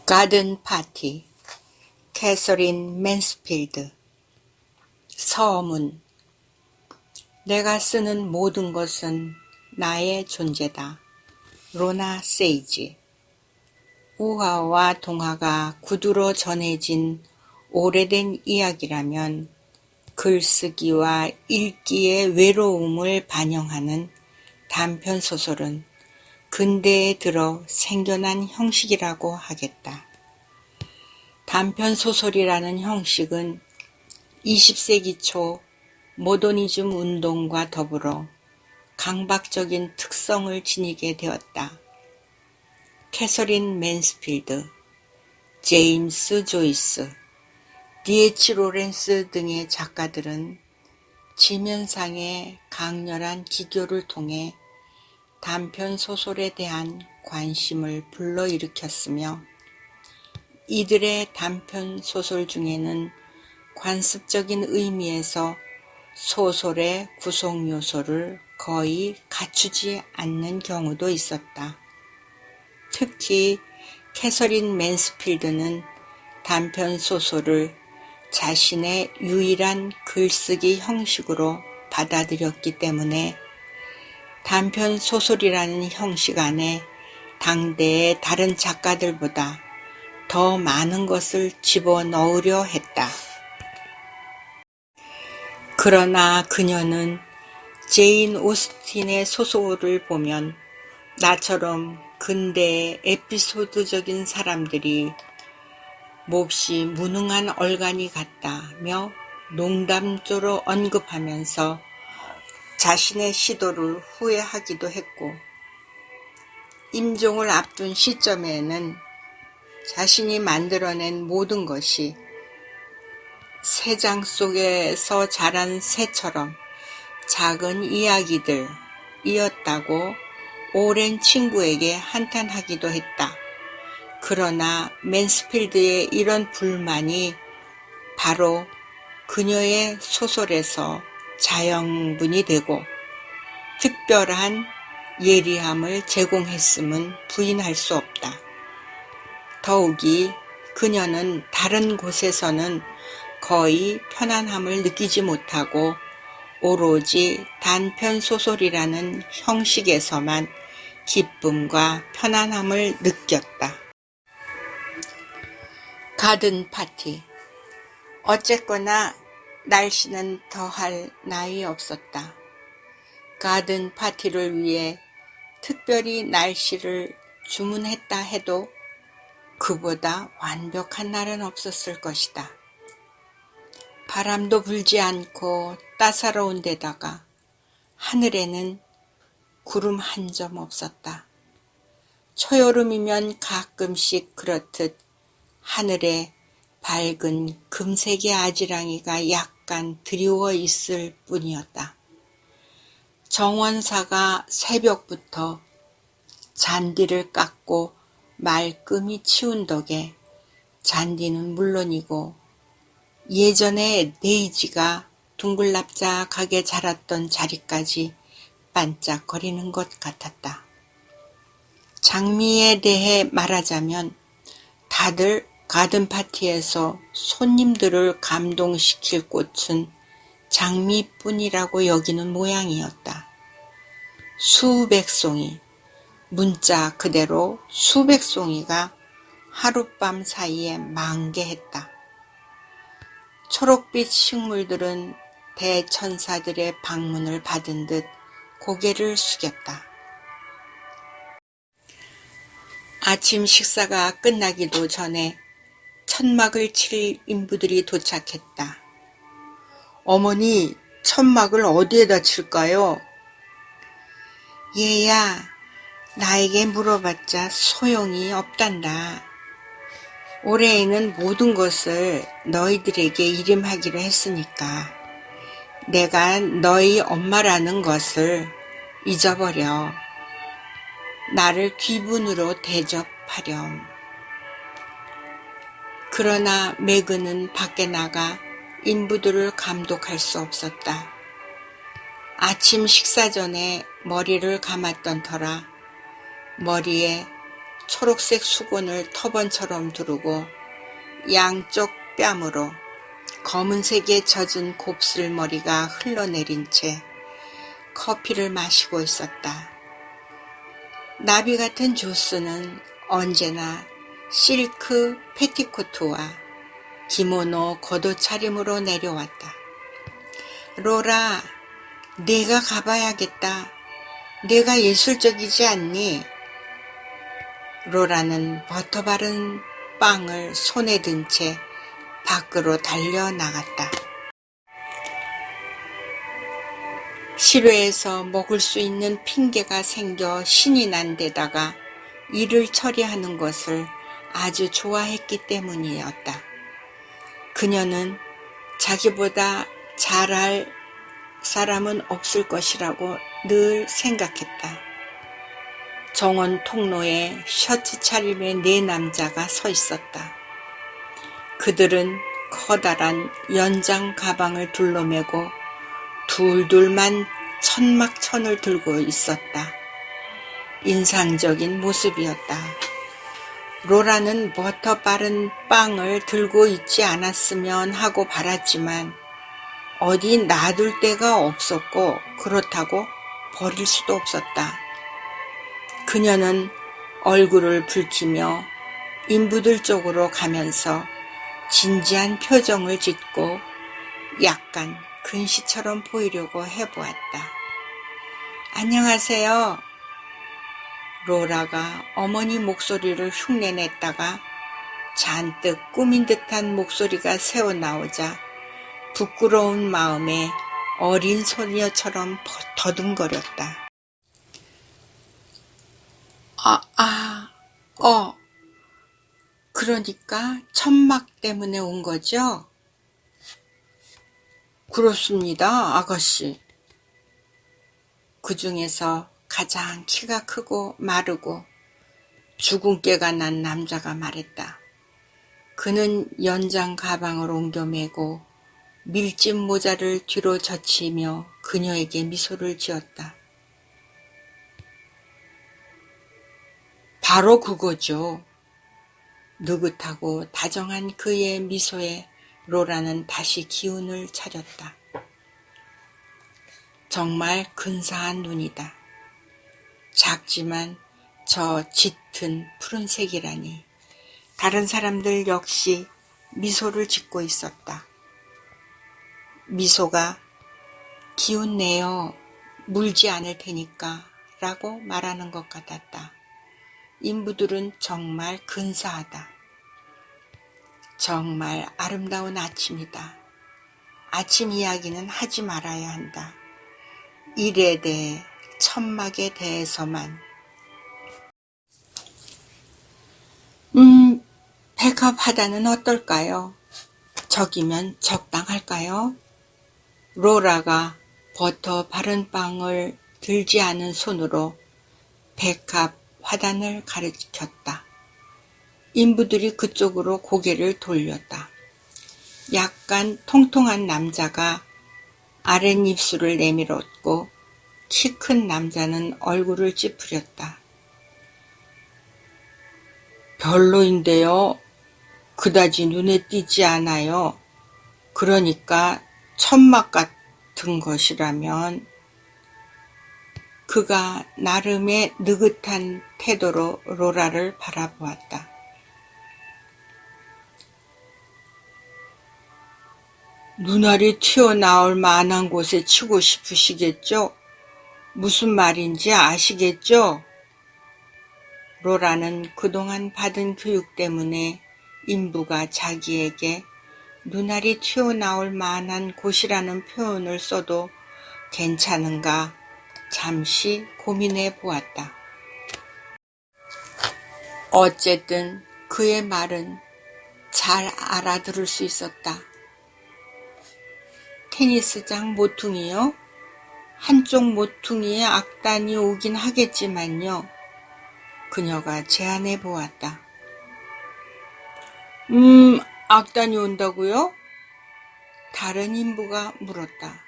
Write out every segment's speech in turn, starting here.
가든 파티. 캐서린 맨스필드. 서문. 내가 쓰는 모든 것은 나의 존재다. 로나 세이지. 우화와 동화가 구두로 전해진 오래된 이야기라면 글쓰기와 읽기의 외로움을 반영하는 단편소설은 근대에 들어 생겨난 형식이라고 하겠다. 단편소설이라는 형식은 20세기 초 모더니즘 운동과 더불어 강박적인 특성을 지니게 되었다. 캐서린 맨스필드, 제임스 조이스, D.H. 로렌스 등의 작가들은 지면상의 강렬한 기교를 통해 단편소설에 대한 관심을 불러일으켰으며 이들의 단편소설 중에는 관습적인 의미에서 소설의 구성요소를 거의 갖추지 않는 경우도 있었다. 특히 캐서린 맨스필드는 단편소설을 자신의 유일한 글쓰기 형식으로 받아들였기 때문에 단편소설이라는 형식 안에 당대의 다른 작가들보다 더 많은 것을 집어넣으려 했다. 그러나 그녀는 제인 오스틴의 소설을 보면 나처럼 근대의 에피소드적인 사람들이 몹시 무능한 얼간이 같다며 농담조로 언급하면서 자신의 시도를 후회하기도 했고, 임종을 앞둔 시점에는 자신이 만들어낸 모든 것이 새장 속에서 자란 새처럼 작은 이야기들이었다고 오랜 친구에게 한탄하기도 했다. 그러나 맨스필드의 이런 불만이 바로 그녀의 소설에서 자양분이 되고 특별한 예리함을 제공했음은 부인할 수 없다. 더욱이 그녀는 다른 곳에서는 거의 편안함을 느끼지 못하고 오로지 단편소설이라는 형식에서만 기쁨과 편안함을 느꼈다. 가든 파티. 어쨌거나 날씨는 더할 나위 없었다. 가든 파티를 위해 특별히 날씨를 주문했다 해도 그보다 완벽한 날은 없었을 것이다. 바람도 불지 않고 따사로운 데다가 하늘에는 구름 한 점 없었다. 초여름이면 가끔씩 그렇듯 하늘에 밝은 금색의 아지랑이가 약간 드리워 있을 뿐이었다. 정원사가 새벽부터 잔디를 깎고 말끔히 치운 덕에 잔디는 물론이고 예전에 데이지가 둥글납작하게 자랐던 자리까지 반짝거리는 것 같았다. 장미에 대해 말하자면 다들 가든파티에서 손님들을 감동시킬 꽃은 장미뿐이라고 여기는 모양이었다. 수백 송이, 문자 그대로 수백 송이가 하룻밤 사이에 만개했다. 초록빛 식물들은 대천사들의 방문을 받은 듯 고개를 숙였다. 아침 식사가 끝나기도 전에 천막을 칠 인부들이 도착했다. 어머니, 천막을 어디에다 칠까요? 얘야, 나에게 물어봤자 소용이 없단다. 올해에는 모든 것을 너희들에게 이름하기로 했으니까 내가 너희 엄마라는 것을 잊어버려. 나를 귀분으로 대접하렴. 그러나 매그는 밖에 나가 인부들을 감독할 수 없었다. 아침 식사 전에 머리를 감았던 터라 머리에 초록색 수건을 터번처럼 두르고 양쪽 뺨으로 검은색에 젖은 곱슬머리가 흘러내린 채 커피를 마시고 있었다. 나비 같은 조스는 언제나 실크 패티코트와 기모노 겉옷차림으로 내려왔다. 로라, 내가 가봐야겠다. 내가 예술적이지 않니? 로라는 버터 바른 빵을 손에 든 채 밖으로 달려나갔다. 실외에서 먹을 수 있는 핑계가 생겨 신이 난 데다가 일을 처리하는 것을 아주 좋아했기 때문이었다. 그녀는 자기보다 잘할 사람은 없을 것이라고 늘 생각했다. 정원 통로에 셔츠 차림의 네 남자가 서 있었다. 그들은 커다란 연장 가방을 둘러매고 둘둘만 천막천을 들고 있었다. 인상적인 모습이었다. 로라는 버터 바른 빵을 들고 있지 않았으면 하고 바랐지만 어디 놔둘 데가 없었고 그렇다고 버릴 수도 없었다. 그녀는 얼굴을 붉히며 인부들 쪽으로 가면서 진지한 표정을 짓고 약간 근시처럼 보이려고 해보았다. 안녕하세요. 로라가 어머니 목소리를 흉내냈다가 잔뜩 꾸민 듯한 목소리가 새어나오자 부끄러운 마음에 어린 소녀처럼 더듬거렸다. 그러니까 천막 때문에 온 거죠? 그렇습니다, 아가씨. 그 중에서 가장 키가 크고 마르고 주근깨가 난 남자가 말했다. 그는 연장 가방을 옮겨 매고 밀짚 모자를 뒤로 젖히며 그녀에게 미소를 지었다. 바로 그거죠. 느긋하고 다정한 그의 미소에 로라는 다시 기운을 차렸다. 정말 근사한 눈이다. 작지만 저 짙은 푸른색이라니. 다른 사람들 역시 미소를 짓고 있었다. 미소가 기운 내어 물지 않을 테니까 라고 말하는 것 같았다. 인부들은 정말 근사하다. 정말 아름다운 아침이다. 아침 이야기는 하지 말아야 한다. 일에 대해, 천막에 대해서만. 백합 하단은 어떨까요? 저기면 적당할까요? 로라가 버터 바른 빵을 들지 않은 손으로 백합 화단을 가리켰다. 인부들이 그쪽으로 고개를 돌렸다. 약간 통통한 남자가 아랫입술을 내밀었고 키 큰 남자는 얼굴을 찌푸렸다. 별로인데요. 그다지 눈에 띄지 않아요. 그러니까 천막 같은 것이라면. 그가 나름의 느긋한 태도로 로라를 바라보았다. 눈알이 튀어나올 만한 곳에 치고 싶으시겠죠? 무슨 말인지 아시겠죠? 로라는 그동안 받은 교육 때문에 인부가 자기에게 눈알이 튀어나올 만한 곳이라는 표현을 써도 괜찮은가 잠시 고민해 보았다. 어쨌든 그의 말은 잘 알아들을 수 있었다. 테니스장 모퉁이요? 한쪽 모퉁이에 악단이 오긴 하겠지만요. 그녀가 제안해 보았다. 악단이 온다고요? 다른 인부가 물었다.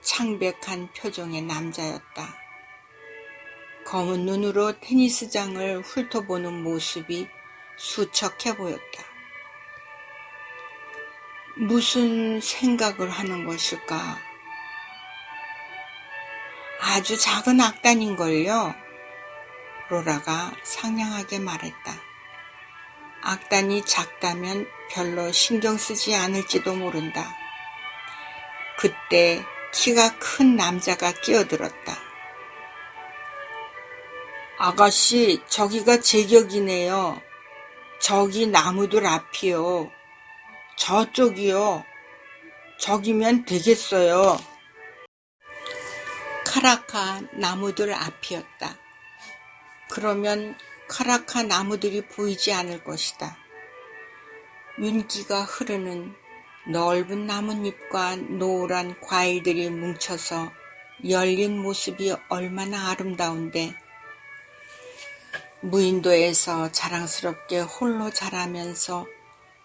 창백한 표정의 남자였다. 검은 눈으로 테니스장을 훑어보는 모습이 수척해 보였다. 무슨 생각을 하는 것일까? 아주 작은 악단인걸요. 로라가 상냥하게 말했다. 악단이 작다면 별로 신경 쓰지 않을지도 모른다. 그때 키가 큰 남자가 끼어들었다. 아가씨, 저기가 제격이네요. 저기 나무들 앞이요. 저쪽이요. 저기면 되겠어요. 카라카 나무들 앞이었다. 그러면 카라카 나무들이 보이지 않을 것이다. 윤기가 흐르는 넓은 나뭇잎과 노란 과일들이 뭉쳐서 열린 모습이 얼마나 아름다운데, 무인도에서 자랑스럽게 홀로 자라면서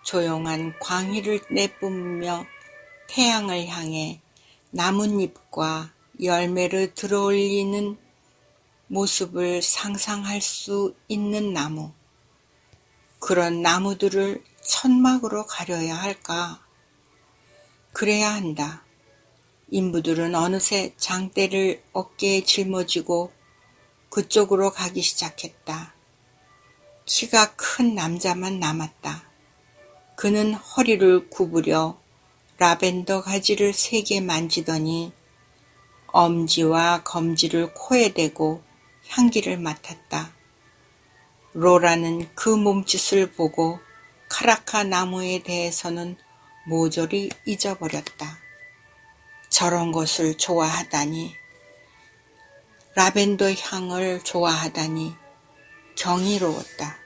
조용한 광희를 내뿜으며 태양을 향해 나뭇잎과 열매를 들어올리는 모습을 상상할 수 있는 나무. 그런 나무들을 천막으로 가려야 할까? 그래야 한다. 인부들은 어느새 장대를 어깨에 짊어지고 그쪽으로 가기 시작했다. 키가 큰 남자만 남았다. 그는 허리를 구부려 라벤더 가지를 세게 만지더니 엄지와 검지를 코에 대고 향기를 맡았다. 로라는 그 몸짓을 보고 카라카 나무에 대해서는 모조리 잊어버렸다. 저런 것을 좋아하다니, 라벤더 향을 좋아하다니 경이로웠다.